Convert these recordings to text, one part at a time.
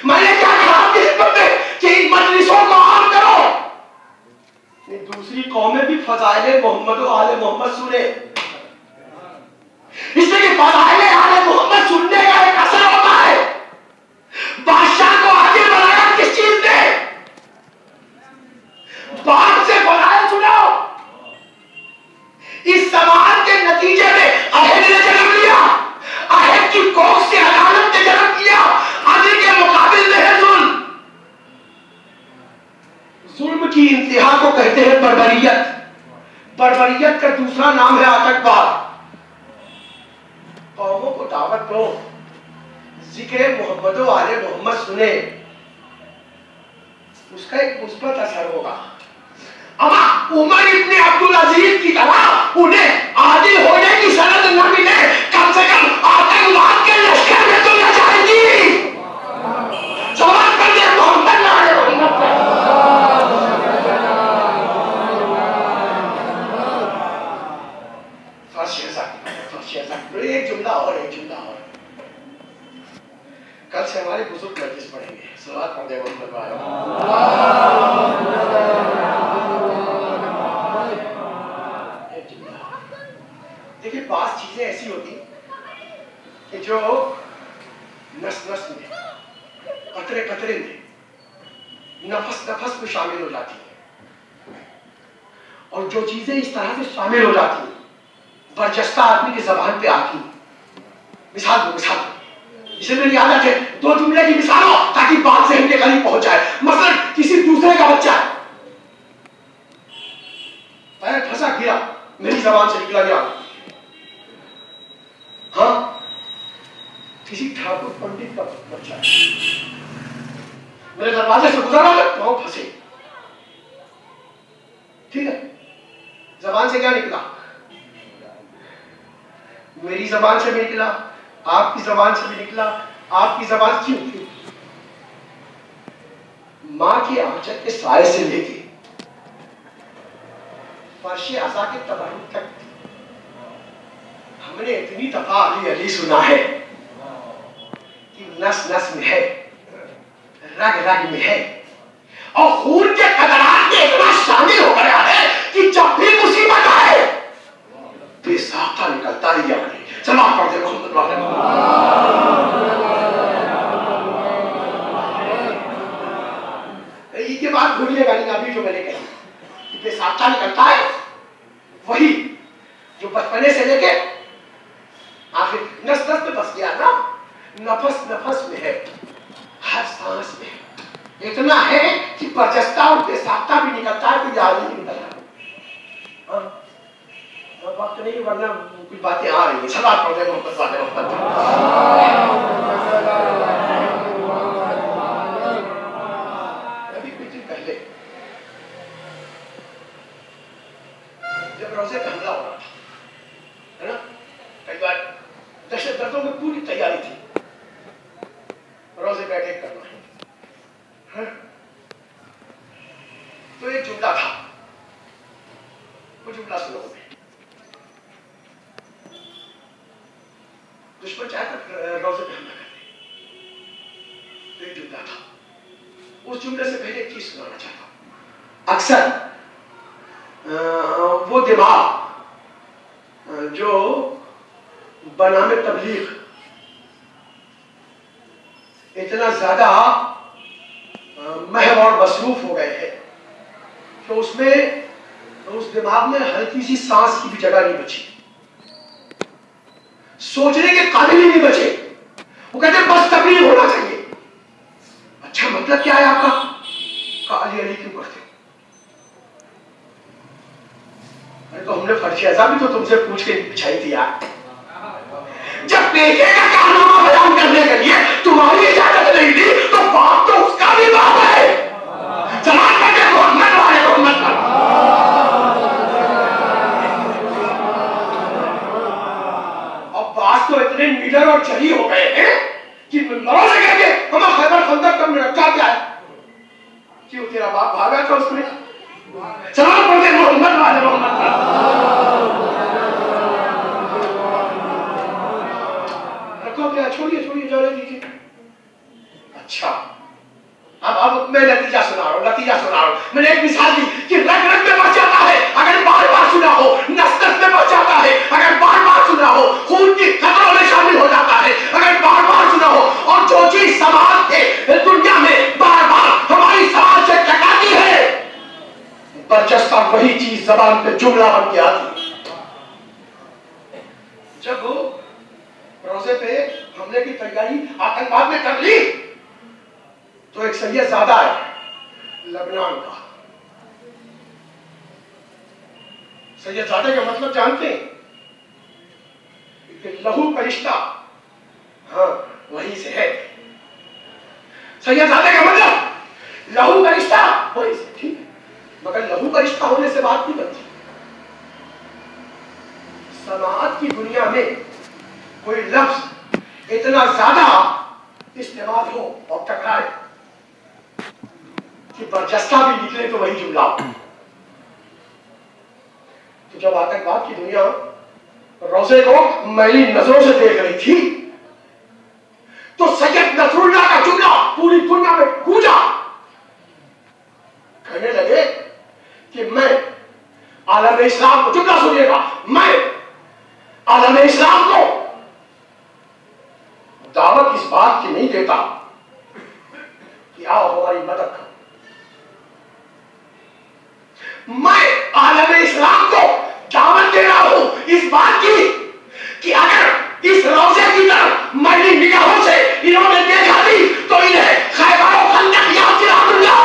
मैंने क्या कहा आपकी खिदमत में कि इन मजलिसों को आम करो। दूसरी कौमें भी फज़ाइले मोहम्मद और आले मोहम्मद सुने, इसलिए कि फज़ाइले आले मोहम्मद सुनने का एक असर होता है। बादशाह को आगे बनाया किस चीज ने? बाप से फज़ाइल सुनाओ। इस समाज के नतीजे में अहद ने जन्म लिया, अहद की कोख से अदालत ने जन्म लिया, अदल के मुकाबिल में है जुल्म। जुल्म की इंतहा को कहते हैं बर्बरियत। बर्बरियत का दूसरा नाम है आतंकवाद। कौमों को दावत दो, जिक्र मोहम्मद व आले मोहम्मद सुने, उसका एक मुस्बत असर होगा। अमा उमर इब्ने अब्दुल अजीज की तरह उन्हें आदी होने की सनद न मिले, कम से कम आतंकवाद के लश्कर में तो न जाएगी। सवाल कर दे मोहम्मद एक जुमला और, एक जुमला और। कल से हमारे बुजुर्ग मजलिस पढ़ेंगे। सलावत पढ़ दे मोहम्मद वाले। देखिए पांच चीजें ऐसी होती कि जो नस नस में, कतरे कतरे में, नफस नफस में शामिल हो जाती है, और जो चीजें इस तरह से शामिल हो जाती हैं बरजस्ता आदमी की जबान पे आती है। मिसाल दो, मिसाल दो, इसे मेरी आदत है दो जुमले की मिसाल हो ताकि बात से हमके करीब पहुंच जाए। मसलन किसी दूसरे का बच्चा है, पैर फंसा गिरा, मेरी जबान से निकला गया, हाँ किसी ठाकुर पंडित का बच्चा है, मेरे दरवाजे से गुजरा तो पांव फंसे, ठीक है, जबान से क्या निकला? मेरी जबान से भी निकला, आपकी जबान से भी निकला। आपकी जबान क्यों? मां के आंचल के साए से लेके फर्शे अज़ा के तबर्रुक तक हमने इतनी दफा अली अली सुना है कि नस नस में है, रग रग में है, और खून के कतरात में इतना शामिल हो गया है कि जब भी मुसीबत आए बेसाख्ता निकलता ही आगे। चलो आप पढ़ते मोहम्मद वाले। ये बात भूलिएगा नहीं, अभी जो मैंने कही बेसाख्ता निकलता है, वही जो बचपने से लेके आखिर नस नस में बस गया ना, नफस नफस में है, हर सांस में है, इतना है कि बरजस्ता और बेसाख्ता भी निकलता है, कोई याद नहीं निकलता। वक्त नहीं, वरना कुछ बातें आ रही हैं। सलात पढ़ते मोहम्मद वाले मोहम्मद। अभी कुछ दिन पहले जब रोजे पे हमला हो रहा था, है ना, कई बार दहशत गर्दों में पूरी तैयारी थी, रोजे पे अटैक करना है, तो एक जुमला था, वो जुमला सुनो। दुश्मन चाहता रोजे पे हमला करने, तो एक जुमला था। उस जुमले से पहले एक चीज सुनाना चाहता हूं। अक्सर वो दिमाग जो बनामे तबलीग इतना ज्यादा महव और मसरूफ हो गए हैं कि उसमें, उस दिमाग में हल्की सी सांस की भी जगह नहीं बची, सोचने के काबिल ही नहीं बचे। वो कहते हैं बस तबलीग होना चाहिए। अच्छा मतलब क्या है आपका? अली अली क्यों करते हो? अरे तो हमने फर्श ऐसा भी तो तुमसे पूछ के बिछाई थी यार। जब बेटे का कारनामा बयान करने के लिए तुम्हारी इजाजत नहीं दी तो बाप तो उसका भी बाप है। सलाम करके मोहम्मद वाले मोहम्मद पर। अब बात तो इतने निडर और जरी हो गए हैं कि मिंबरों से कहते हम खैबर खंदक का रखा क्या है? क्यों तेरा बाप भागा था उसमें? सलाम पढ़ते मोहम्मद वाले मोहम्मद पर। रखो क्या? छोड़िए छोड़िए, जाने दीजिए। अच्छा अब मैं नतीजा सुना रहा हूं। मैंने एक मिसाल दी कि रग रग में बच जाता है अगर बार बार सुना हो, नस नस में बच जाता है अगर बार बार सुना हो, खून की कतरों में शामिल हो जाता है अगर बार बार सुना हो। और जो चीज समाज के दुनिया में बार बार हमारी समाज से टकराती है, बरजस्ता वही चीज जबान पे जुमला बन के आती है। जब वो रोजे पे हमले की तैयारी आतंकवाद में कर ली तो एक सैयदजादा है लेबनान का। सैयदजादे का मतलब जानते हैं? लहू का रिश्ता, हाँ वहीं से है। सैयदजादे का मतलब लहू का रिश्ता वहीं से, ठीक है, मगर लहू का रिश्ता होने से बात नहीं बनती। समाज की दुनिया में कोई लफ्ज इतना ज्यादा इस्तेमाल हो और टकराए कि बरजस्ता भी निकले तो वही जुमला। तो जब आतंकवाद की दुनिया रोजे को मैली नजरों से देख रही थी तो सैयद नसरुल्लाह का जुमला पूरी दुनिया में गूंजा। कहने लगे कि मैं आलम इस्लाम को, जुमला सुनिएगा, मैं आलम इस्लाम को दावत इस बात की नहीं देता कि आओ हमारी मदद करो। मैं आलम इस्लाम को दावत दे रहा हूं इस बात की कि अगर इस रोजे की तरफ मैली निगाहों से इन्होंने देखा दी तो इन्हें खैबर और खंदक याद दिला दूंगा।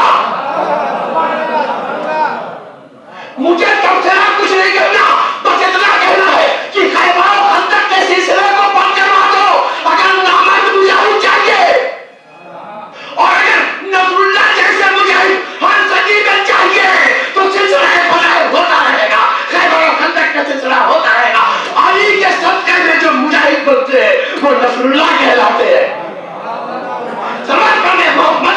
मुझे तुमसे कुछ नहीं कहना, बस इतना कहना है कि खैबर और खंदक के सिलसिले को बंद करवा दो। अगर नामर्द मुजाहिद चाहिए और अगर नसरुल्लाह जैसे मुजाहिद हर सदी में चाहिए तो सिलसिला होता रहेगा, खैबर और खंदक का सिलसिला होता रहेगा। अली के सदक़े में जो मुजाहिद बनते हैं वो नसरुल्लाह कहलाते हैं। समझ करने मोहम्मद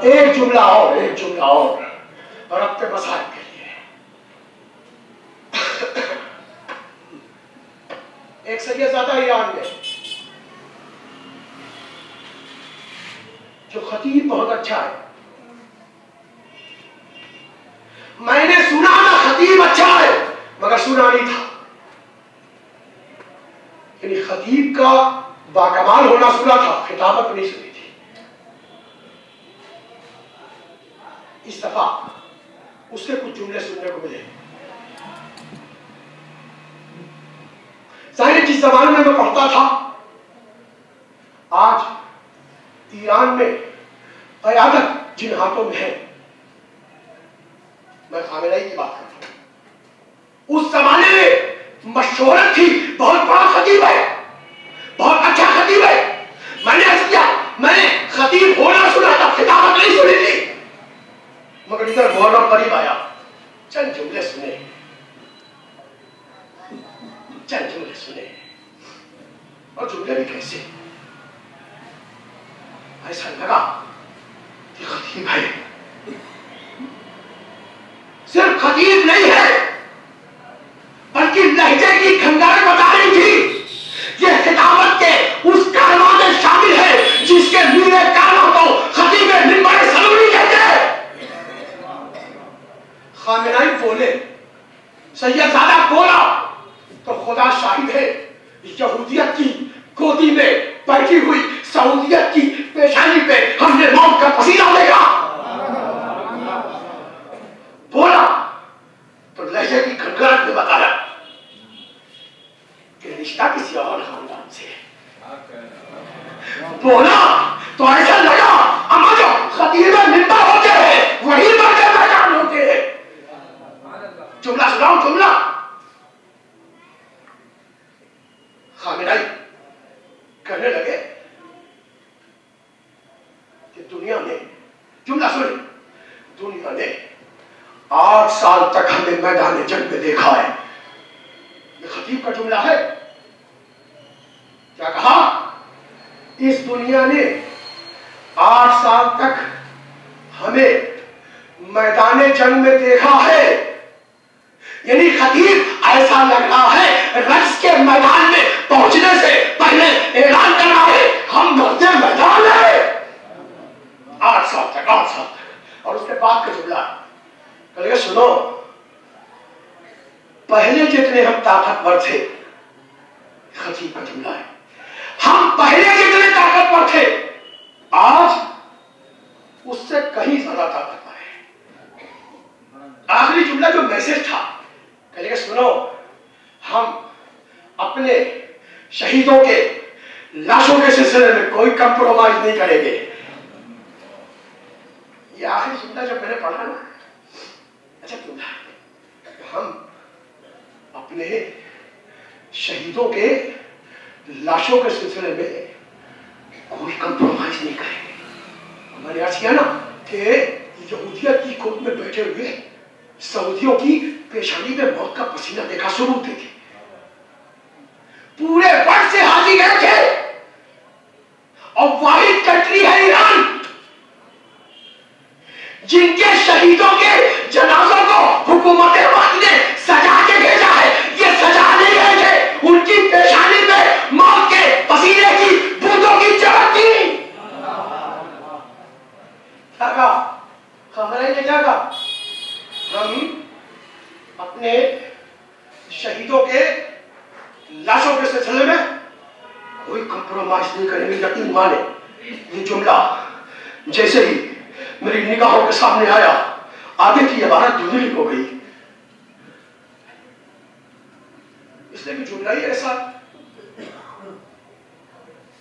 एक जुमला और अब के मसाइल के लिए। एक सैयदजादा ईरान में जो खतीब बहुत अच्छा है। मैंने सुना था खतीब अच्छा है मगर सुना नहीं था, यानी खतीब का बाकमाल होना सुना था, खिताबत नहीं सुनी थी। इस दफा उसके कुछ जुमले सुनने को मिले। जाहिर जिस जमाने में मैं पढ़ता था, आज ईरान में क़यादत जिन हाथों में है, मैं खामेनेई की बात करता हूं, उस जमाने में मशहूरत थी, बहुत बड़ा खतीब है, बहुत अच्छा खतीब है। मैंने ऐसा किया, मैंने खतीब होना सुना था, खिताबत नहीं सुनी थी, मगर इधर मुहर्रम करीब आया, चंद जुमले सुने और जुमले भी कैसे, ऐसा लगा कि खतीब है। सिर्फ खतीब नहीं है बल्कि लहजे की खंगार बता रही थी। यह खिताबत के उस कारवां में शामिल है जिसके नीले कारवां को खतीब मिंबर सलूनी कहते हैं। खामेनेई बोले, सैयदजादा बोला तो खुदा शाहिद है, यहूदियत की गोदी में बैठी हुई सऊदियत की पेशानी पे हमने मौत का पसीना देखा। बोला तो लहजे की खनखनाहट में बताया कि रिश्ता किसी और खानदान से है। बोला तो ऐसा लगा अमा जो खतीब मिंबर होते हैं वही मर्द मैदान होते हैं। जुमला सुनाओ, जुमला। खामेनेई कहने लगे कि दुनिया ने, जुमला सुने, दुनिया ने 8 साल तक हमें मैदान जंग में देखा है। ये खतीब का जुमला है। क्या कहा? इस दुनिया ने 8 साल तक हमें मैदाने जंग में देखा है, यानी खतीब ऐसा लग रहा है रक्स के मैदान में पहुंचने से पहले ऐलान कर रहा है हम लड़ते मैदान में। 8 साल तक। और उसके बाद का जुमला कहेगा सुनो, पहले जितने हम ताकतवर थे, खतीब का जुमला है, हम पहले जितने ताकतवर थे आज उससे कहीं ज्यादा ताकतवर है। आखिरी जुमला जो मैसेज था, कहेगा सुनो, हम अपने शहीदों के लाशों के सिलसिले में कोई कंप्रोमाइज नहीं करेंगे। ये आखिरी जुमला जब मैंने पढ़ा ना, अच्छा जुमला, हम अपने शहीदों के लाशों के सिलसिले में कोई कंप्रोमाइज नहीं करेंगे। मैंने आज किया ना कि यहूदिया की कोर्ट में बैठे हुए सऊदियों की पेशानी में मौत का पसीना देखा शुरू होते थे, पूरे वर्ष से हाजी गए थे, और वाहिद कंट्री है ईरान जिनके शहीदों के जनाजों को हुकूमत वक्त ने सजा के भेजा है। ये सजा नहीं गए थे, उनकी पेशानी में मौत के पसीने की बूंदों की चमक थी। क्या कहा खबरें ने, क्या कहा, हम अपने शहीदों के लाशों के सिलसिले में कोई कंप्रोमाइज नहीं करेंगे। यकीन माने ये जुमला जैसे ही मेरी निगाहों के सामने आया, आगे की इबारत धुंधली हो गई, इसलिए कि जुमला ही ऐसा,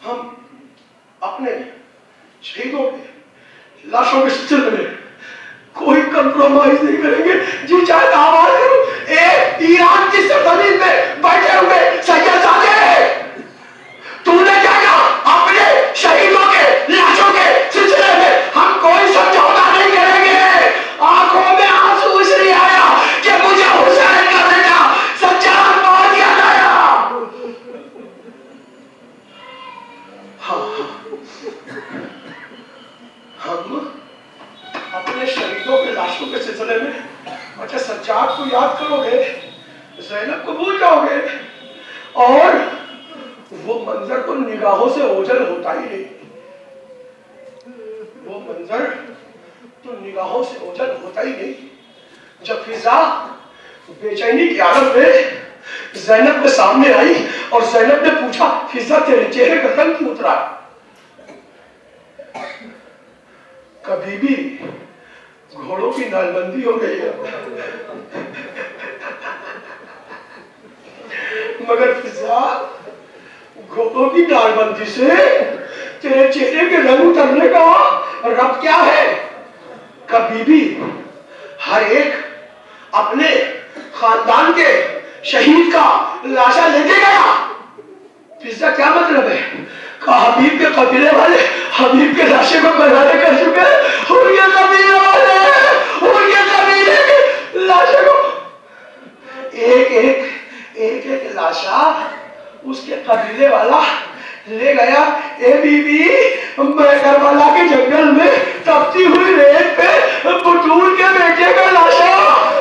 हम अपने शहीदों के लाशों के सिलसिले में कोई कंप्रोमाइज नहीं करेंगे। जी चाहे आवाज करो, ईरान की सरजमीन में बैठे हुए सैयदजादे, तूने क्या कहा, अपने शहीदों के लाशों के सिलसिले में हम कोई समझौता नहीं करेंगे। आंखों में आंसू इसलिए आया कि मुझे हुसैन का बेटा सज्जाद बहुत याद आया। हम अपने शहीदों के लाशों के सिलसिले में, अच्छा सज्जाद को याद करोगे, ज़ैनब को भूल जाओगे, और वो मंजर तो निगाहों से ओझल होता ही नहीं, वो मंजर तो निगाहों से ओझल होता ही नहीं। जब फिजा बेचैनी की हालत में ज़ैनब के सामने आई और ज़ैनब ने पूछा फिजा तेरे चेहरे का रंग क्यों उतरा? कभी भी घोड़ों की नालबंदी हो गई है, मगर फिजा घोड़ों की नालबंदी से तेरे चेहरे के रंग उतरने का रब क्या है? कभी भी हर एक अपने खानदान के शहीद का लाशा लेके गया। फिजा क्या मतलब है? हबीब के कबीले वाले हबीब के लाशे को बर्बाद कर चुके, उनके कबीले वाले उनके कबीले के लाशे को एक लाशा उसके कबीले वाला ले गया। ए बीबी, मैं करबला के जंगल में तपती हुई रेत पे बटूल के बेटे का लाशा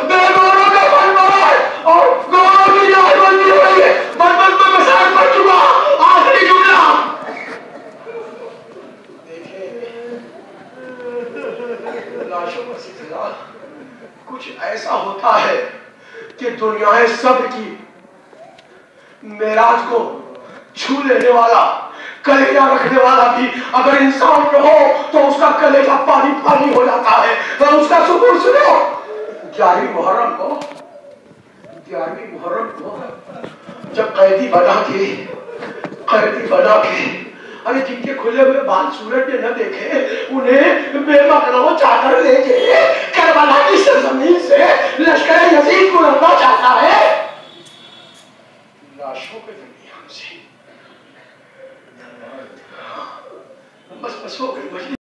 बेगौरों का बनवार और गौरों की जान बंदी हो गई है, बदबद में मसाज पड़ चुका। आखिरी जुमला लाशों का सिलसिला कुछ ऐसा होता है कि दुनियाएं सब की मेराज को छू लेने वाला, कलेजा रखने वाला भी अगर इंसान पे हो तो उसका कलेजा पानी पानी हो जाता है। तो उसका सुकून सुनो, 11वीं मुहर्रम को जब कैदी बना के अरे जिनके खुले हुए बाल सूरज ने न देखे उन्हें बेमकनो चादर लेके करबला की सरजमीन से लश्कर यजीद को लड़ना चाहता है। लाशों के दरमियान से बस हो गई।